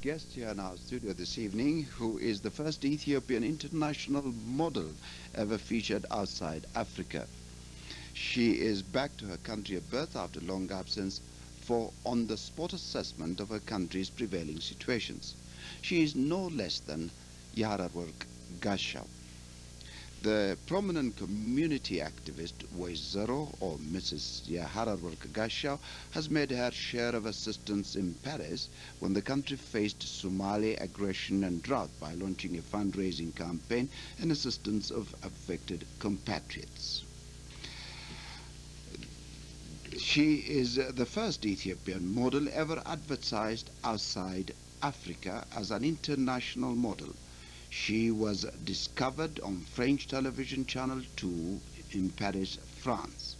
guest here in our studio this evening, who is the first Ethiopian international model ever featured outside Africa. She is back to her country of birth after long absence for on-the-spot assessment of her country's prevailing situations. She is no less than Yararwork Gashaw. The prominent community activist Waizero, or Mrs. Yahararwork Gashaw, has made her share of assistance in Paris when the country faced Somali aggression and drought by launching a fundraising campaign in assistance of affected compatriots. She is the first Ethiopian model ever advertised outside Africa as an international model. She was discovered on French television channel 2 in Paris, France.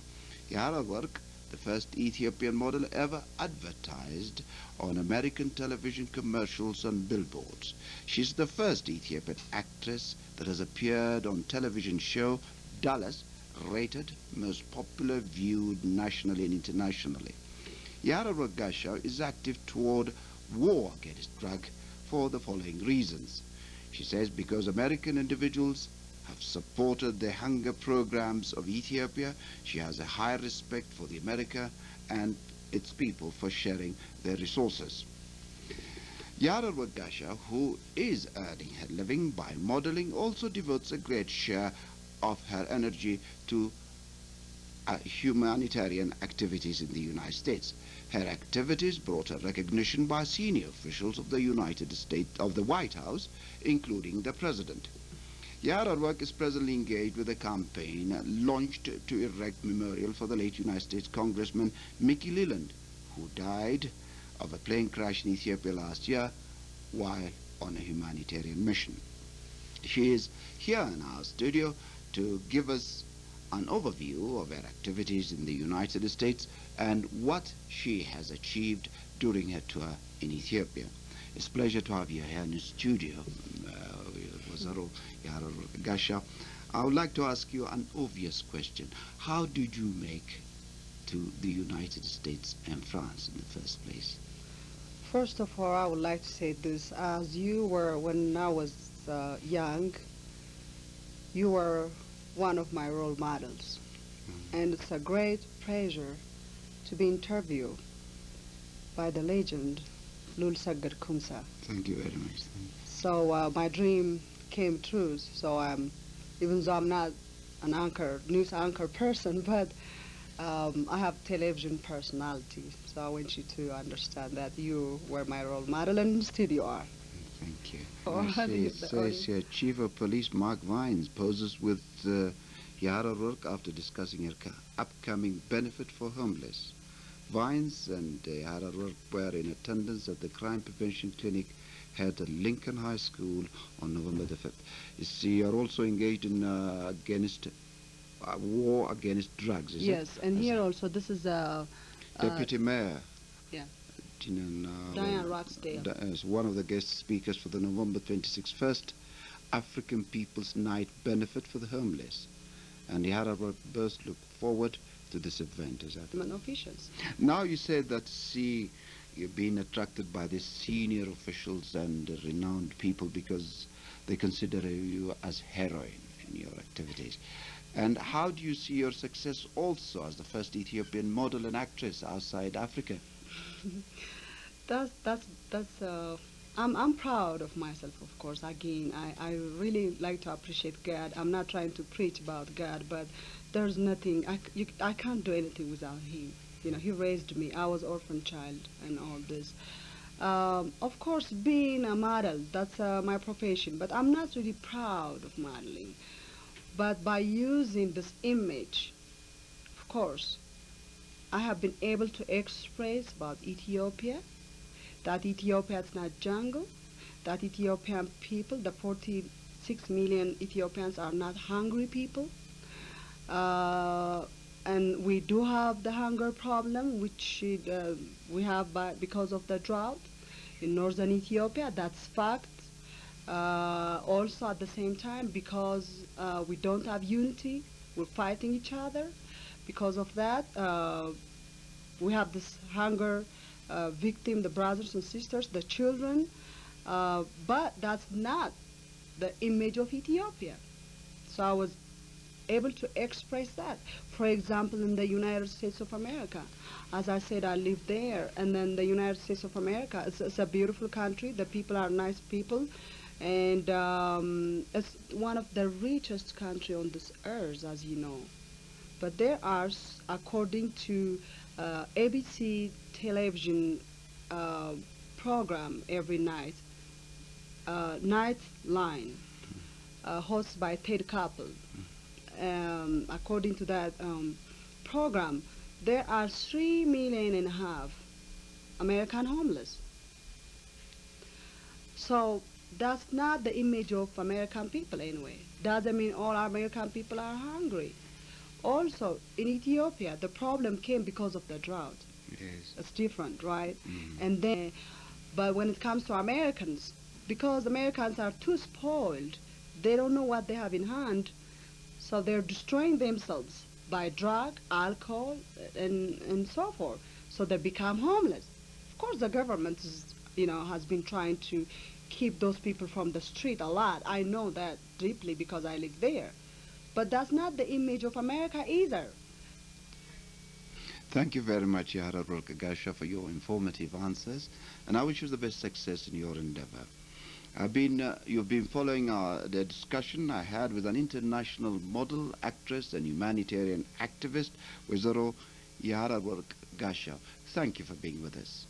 Yara Work, the first Ethiopian model ever advertised on American television commercials and billboards. She's the first Ethiopian actress that has appeared on television show Dallas, rated most popular, viewed nationally and internationally. Yara Work Gashaw is active toward war against drug for the following reasons. She says because American individuals have supported the hunger programs of Ethiopia, she has a high respect for the America and its people for sharing their resources. Yara Wagasha, who is earning her living by modeling, also devotes a great share of her energy to humanitarian activities in the United States. Her activities brought her recognition by senior officials of the United States, of the White House, including the President. Yara Work is presently engaged with a campaign launched to erect memorial for the late United States Congressman Mickey Leland, who died of a plane crash in Ethiopia last year while on a humanitarian mission. She is here in our studio to give us an overview of her activities in the United States and what she has achieved during her tour in Ethiopia. It's a pleasure to have you here in the studio, Waizero Gashaw. I would like to ask you an obvious question. How did you make to the United States and France in the first place? First of all, I would like to say this. As you were, when I was young, you were one of my role models. And it's a great pleasure to be interviewed by the legend Lulseged Kumsa. Thank you very much. So my dream came true. So even though I'm not an anchor, news anchor person, but I have television personality. So I want you to understand that you were my role model, and still you are. Thank you. Oh, I see it says here, Chief of Police Mark Vines poses with Yara Rourke after discussing her upcoming benefit for homeless. Vines and Yara Rourke were in attendance at the crime prevention clinic held at Lincoln High School on November the 5th. You see, you're also engaged in war against drugs, is it? Yes, and here also, this is a... Deputy Mayor. Yeah. Diane Roxdale. As one of the guest speakers for the November 26th First African People's Night benefit for the homeless. And the Arab both look forward to this event. Is that? Officials. Now you said that you've been attracted by these senior officials and renowned people because they consider you as heroine in your activities. And how do you see your success also as the first Ethiopian model and actress outside Africa? I'm proud of myself, of course. Again, I really like to appreciate God. I'm not trying to preach about God, but there's nothing, I can't do anything without Him. You know, He raised me. I was orphan child and all this. Of course, being a model, that's my profession, but I'm not really proud of modeling. But by using this image, of course, I have been able to express about Ethiopia, that Ethiopia is not jungle, that Ethiopian people, the 46 million Ethiopians are not hungry people. And we do have the hunger problem, which we have because of the drought in northern Ethiopia. That's fact. Also at the same time, because we don't have unity, we're fighting each other. Because of that, we have this hunger victim, the brothers and sisters, the children. But that's not the image of Ethiopia. So I was able to express that. For example, in the United States of America, as I said, I live there, and then the United States of America, it's a beautiful country. The people are nice people, and it's one of the richest country on this earth, as you know. But there are, according to ABC television uh, program every night, Night Line, hosted by Ted Koppel. According to that program, there are 3.5 million American homeless. So that's not the image of American people anyway. Doesn't mean all American people are hungry. Also, in Ethiopia, the problem came because of the drought. Yes. It's different, right? Mm. And then, but when it comes to Americans, because Americans are too spoiled, they don't know what they have in hand, so they're destroying themselves by drug, alcohol, and so forth. So they become homeless. Of course, the government is, has been trying to keep those people from the street a lot. I know that deeply because I live there. But that's not the image of America either. Thank you very much, Yara Gasha, for your informative answers, and I wish you the best success in your endeavor. You've been following the discussion I had with an international model, actress, and humanitarian activist, Wizaro Yara Gasha. Thank you for being with us.